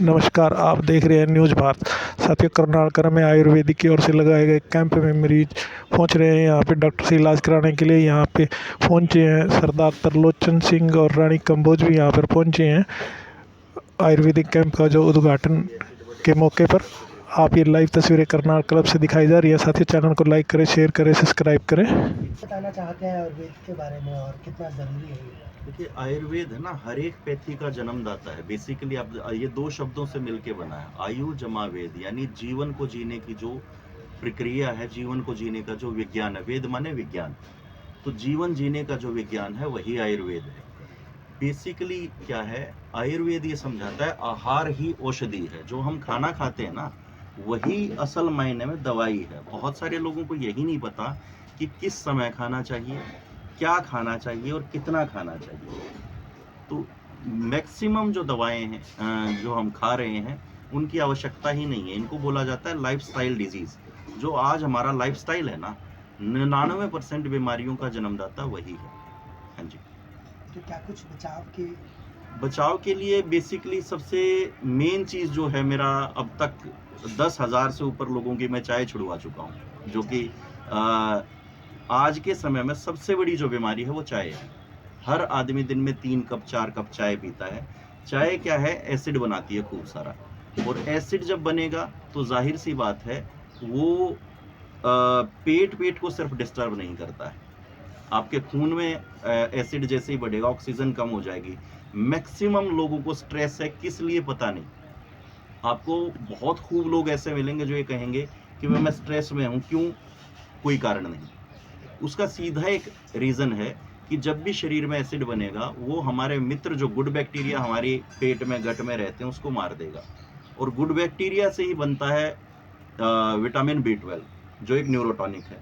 नमस्कार, आप देख रहे हैं न्यूज़ भारत। साथियों, कर्नाटक में आयुर्वेदिक की ओर से लगाए गए कैंप में मरीज पहुंच रहे हैं। यहाँ पे डॉक्टर से इलाज कराने के लिए यहाँ पे पहुंचे हैं। सरदार तरलोचन सिंह और रानी कंबोज भी यहाँ पर पहुंचे हैं आयुर्वेदिक कैंप का जो उद्घाटन के मौके पर। आप ये लाइव तस्वीरें करनाल क्लब से दिखाई जा रही है। साथियों, चैनल को लाइक करें, शेयर करें, सब्सक्राइब करें। बताना चाहते हैं आयुर्वेद के बारे में और कितना ज़रूरी है ये? देखिए, आयुर्वेद है ना, हर एक पैथी का जन्मदाता है। बेसिकली आप ये दो शब्दों से मिलके बना है, आयु जमा वेद, यानी जीवन को जीने की जो प्रक्रिया है, जीवन को जीने का जो विज्ञान है। वेद माने विज्ञान, तो जीवन जीने का जो विज्ञान है वही आयुर्वेद है। बेसिकली क्या है, आयुर्वेद ये समझाता है आहार ही औषधि है। जो हम खाना खाते हैं ना, वही असल मायने में दवाई है। बहुत सारे लोगों को यही नहीं पता कि किस समय खाना चाहिए, क्या खाना चाहिए और कितना खाना चाहिए। तो मैक्सिमम जो दवाएं हैं जो हम खा रहे हैं, उनकी आवश्यकता ही नहीं है। इनको बोला जाता है लाइफस्टाइल डिजीज। जो आज हमारा लाइफस्टाइल है ना, 99% बीमारियों का जन्मदाता वही है। हाँ जी। तो क्या कुछ बचाव के लिए बेसिकली सबसे मेन चीज़ जो है मेरा, अब तक 10,000 से ऊपर लोगों की मैं चाय छुड़वा चुका हूँ। जो कि आज के समय में सबसे बड़ी जो बीमारी है वो चाय है। हर आदमी दिन में 3 कप 4 कप चाय पीता है। चाय क्या है, एसिड बनाती है खूब सारा, और एसिड जब बनेगा तो जाहिर सी बात है वो पेट को सिर्फ डिस्टर्ब नहीं करता है। आपके खून में एसिड जैसे ही बढ़ेगा, ऑक्सीजन कम हो जाएगी। मैक्सिमम लोगों को स्ट्रेस है, किस लिए पता नहीं। आपको बहुत खूब लोग ऐसे मिलेंगे जो ये कहेंगे कि मैं स्ट्रेस में हूँ। क्यों? कोई कारण नहीं। उसका सीधा एक रीज़न है कि जब भी शरीर में एसिड बनेगा, वो हमारे मित्र जो गुड बैक्टीरिया हमारे पेट में गट में रहते हैं उसको मार देगा। और गुड बैक्टीरिया से ही बनता है विटामिन B12, जो एक न्यूरोटॉनिक है।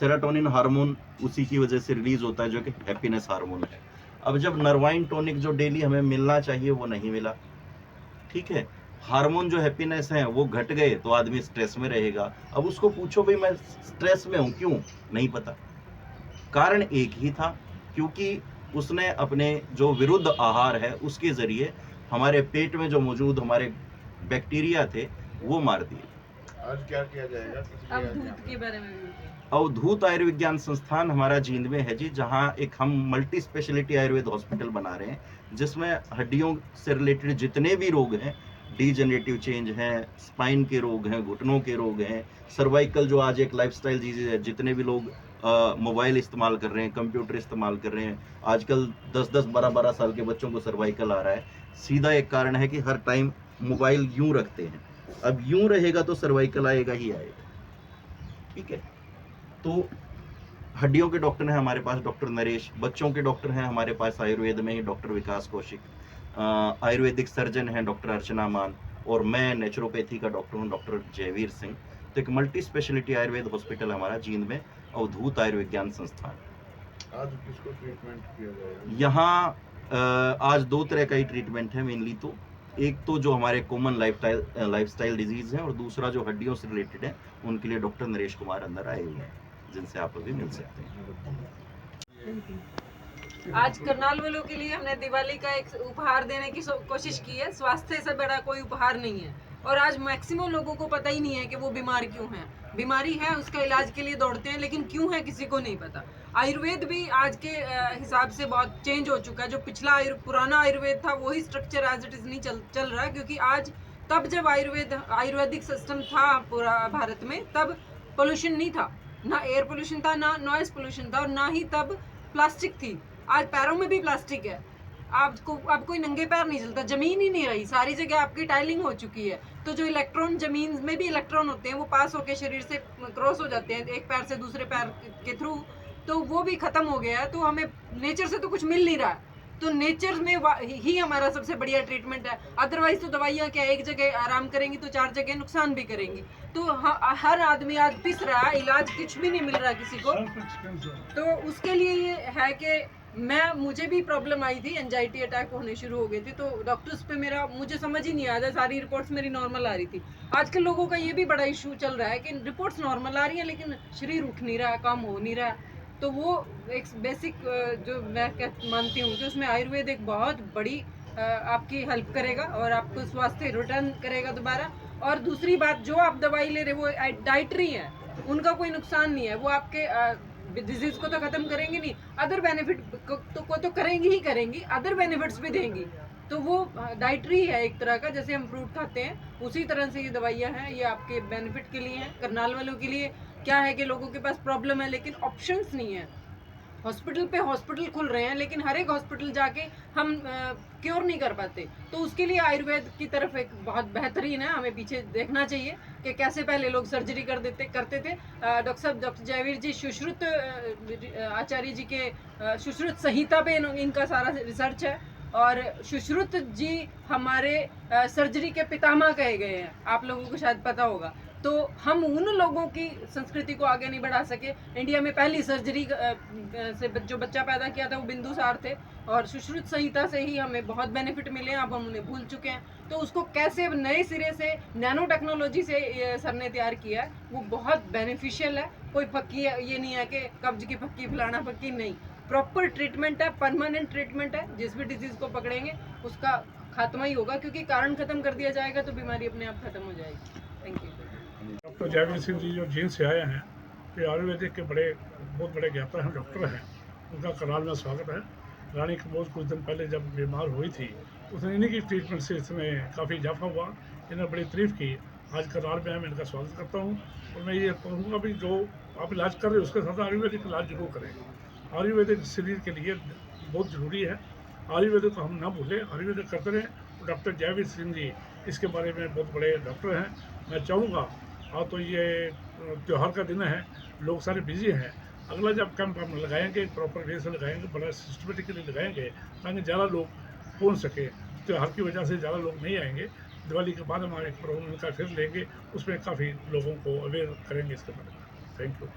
सेरोटोनिन हार्मोन उसी की वजह से रिलीज होता है, जो कि हैप्पीनेस हार्मोन है। अब जब नर्वाइन टॉनिक जो डेली हमें मिलना चाहिए वो नहीं मिला, ठीक है, हार्मोन जो हैप्पीनेस है वो घट गए, तो आदमी स्ट्रेस में रहेगा। अब उसको पूछो भाई मैं स्ट्रेस में हूं क्यों, नहीं पता। कारण एक ही था, क्योंकि उसने अपने जो विरुद्ध आहार है उसके जरिए हमारे पेट में जो मौजूद हमारे बैक्टीरिया थे वो मार दिए। आज क्या किया जाएगा? अवधूत के बारे में भी। अवधूत आयुर्विज्ञान संस्थान हमारा जींद में है जी, जहां एक हम मल्टी स्पेशलिटी आयुर्वेद हॉस्पिटल बना रहे हैं, जिसमें हड्डियों से रिलेटेड जितने भी रोग हैं, डीजेनरेटिव चेंज हैं, स्पाइन के रोग हैं, घुटनों के रोग हैं, सर्वाइकल जो आज एक लाइफस्टाइल डिजीज है, जितने भी लोग मोबाइल इस्तेमाल कर रहे हैं, कंप्यूटर इस्तेमाल कर रहे हैं, आजकल 10-10 12-12 साल के बच्चों को सर्वाइकल आ रहा है। सीधा एक कारण है कि हर टाइम मोबाइल यूं रखते हैं। अब यूं रहेगा तो सर्वाइकल आएगा ही आएगा, ठीक है। तो हड्डियों के डॉक्टर हैं हमारे पास डॉक्टर नरेश, बच्चों के डॉक्टर हैं हमारे पास आयुर्वेद में ही डॉक्टर विकास कौशिक, आयुर्वेदिक सर्जन हैं डॉक्टर अर्चना मान, और मैं नेचुरोपैथी का डॉक्टर हूँ डॉक्टर जयवीर सिंह। तो एक मल्टी स्पेशलिटी आयुर्वेद हॉस्पिटल हमारा जींद में, अवधूत आयुर्विज्ञान संस्थान। आज किसको ट्रीटमेंट किया जाएगा? यहाँ आज 2 तरह का ही ट्रीटमेंट है मेनली। तो एक तो जो हमारे कॉमन लाइफस्टाइल डिजीज है, और दूसरा जो हड्डियों से रिलेटेड है, उनके लिए डॉक्टर नरेश कुमार अंदर आए हुए हैं, जिनसे आप अभी मिल सकते हैं। आज करनाल वालों के लिए हमने दिवाली का एक उपहार देने की कोशिश की है। स्वास्थ्य से बड़ा कोई उपहार नहीं है, और आज मैक्सिमम लोगों को पता ही नहीं है कि वो बीमार क्यों हैं। बीमारी है, उसका इलाज के लिए दौड़ते हैं, लेकिन क्यों है किसी को नहीं पता। आयुर्वेद भी आज के हिसाब से बहुत चेंज हो चुका है। जो पिछला पुराना आयुर्वेद था वही स्ट्रक्चर एज इट इज नहीं चल रहा है, क्योंकि आज तब जब आयुर्वेदिक सिस्टम था पूरा भारत में, तब पोल्यूशन नहीं था, ना एयर पोल्यूशन था, ना नॉइज पोल्यूशन था, और ना ही तब प्लास्टिक थी। आज पैरों में भी प्लास्टिक है। आपको अब कोई नंगे पैर नहीं चलता, जमीन ही नहीं रही, सारी जगह आपकी टाइलिंग हो चुकी है। तो जो इलेक्ट्रॉन, जमीन में भी इलेक्ट्रॉन होते हैं, वो पास होकर शरीर से क्रॉस हो जाते हैं एक पैर से दूसरे पैर के थ्रू, तो वो भी खत्म हो गया है। तो हमें नेचर से तो कुछ मिल नहीं रहा है, तो नेचर में ही हमारा सबसे बढ़िया ट्रीटमेंट है। अदरवाइज तो दवाइयाँ क्या, एक जगह आराम करेंगी तो 4 जगह नुकसान भी करेंगी। तो हर आदमी आज पिस रहा है, इलाज कुछ भी नहीं मिल रहा किसी को। तो उसके लिए ये है कि मुझे भी प्रॉब्लम आई थी, एंजाइटी अटैक होने शुरू हो गए थे, तो डॉक्टर्स पे मुझे समझ ही नहीं आ रहा, सारी रिपोर्ट्स मेरी नॉर्मल आ रही थी। आजकल लोगों का ये भी बड़ा इशू चल रहा है कि रिपोर्ट्स नॉर्मल आ रही हैं, लेकिन शरीर उठ नहीं रहा, काम हो नहीं रहा। तो वो एक बेसिक जो मैं मानती हूँ कि उसमें आयुर्वेद एक बहुत बड़ी आपकी हेल्प करेगा और आपको स्वास्थ्य रिटर्न करेगा दोबारा। और दूसरी बात, जो आप दवाई ले रहे वो डाइटरी है, उनका कोई नुकसान नहीं है, वो आपके डिजीज को तो खत्म करेंगे नहीं, अदर बेनिफिट को तो करेंगी ही करेंगी, अदर बेनिफिट्स भी देंगी। तो वो डाइटरी है एक तरह का, जैसे हम फ्रूट खाते हैं उसी तरह से ये दवाइयाँ हैं, ये आपके बेनिफिट के लिए हैं। करनाल वालों के लिए क्या है कि लोगों के पास प्रॉब्लम है लेकिन ऑप्शंस नहीं है। हॉस्पिटल पे हॉस्पिटल खुल रहे हैं लेकिन हर एक हॉस्पिटल जाके हम क्योर नहीं कर पाते, तो उसके लिए आयुर्वेद की तरफ एक बहुत बेहतरीन है, हमें पीछे देखना चाहिए कि कैसे पहले लोग सर्जरी करते थे। डॉक्टर साहब, डॉक्टर जयवीर जी सुश्रुत आचार्य जी के सुश्रुत संहिता पे इनका सारा रिसर्च है, और सुश्रुत जी हमारे सर्जरी के पितामह कहे गए हैं, आप लोगों को शायद पता होगा। तो हम उन लोगों की संस्कृति को आगे नहीं बढ़ा सके। इंडिया में पहली सर्जरी से जो बच्चा पैदा किया था वो बिंदुसार थे, और सुश्रुत संहिता से ही हमें बहुत बेनिफिट मिले हैं, अब हम उन्हें भूल चुके हैं। तो उसको कैसे नए सिरे से नैनो टेक्नोलॉजी से सर ने तैयार किया है, वो बहुत बेनिफिशियल है। कोई पक्की ये नहीं है कि कब्ज की पक्की फलाना पक्की, नहीं, प्रॉपर ट्रीटमेंट है, परमानेंट ट्रीटमेंट है। जिस भी डिजीज को पकड़ेंगे उसका खात्मा ही होगा, क्योंकि कारण खत्म कर दिया जाएगा तो बीमारी अपने आप खत्म हो जाएगी। Thank you. Doctor Jaiveer Singh ji जो जींद से आए हैं, तो आयुर्वेदिक के बहुत बड़े ज्ञाता हैं, डॉक्टर हैं, उनका करनाल में स्वागत है। रानी कपूर कुछ दिन पहले जब बीमार हुई थी, उसने इन्हीं की ट्रीटमेंट से इसमें काफ़ी इजाफा हुआ, इन्होंने बड़ी तारीफ़ की। आज करनाल में मैं इनका स्वागत करता हूँ, और मैं ये कहूँगा भी जो आप इलाज कर रहे हो उसके साथ आयुर्वेदिक इलाज जरूर करें। आयुर्वेदिक शरीर के लिए बहुत ज़रूरी है, आयुर्वेदिक को हम ना भूलें, आयुर्वेदिक करते रहें। डॉक्टर जयवीर सिंह जी इसके बारे में बहुत बड़े डॉक्टर हैं। मैं चाहूँगा, और तो ये त्यौहार का दिन है, लोग सारे बिजी हैं, अगला जब कैंप हम लगाएंगे प्रॉपर वे से लगाएंगे, बड़ा सिस्टमेटिकली लगाएंगे, ताकि ज़्यादा लोग पहुंच सके। त्यौहार की वजह से ज़्यादा लोग नहीं आएंगे। दिवाली के बाद हम एक प्रोग्राम का फिर लेंगे, उसमें काफ़ी लोगों को अवेयर करेंगे इसके बारे में। Thank you.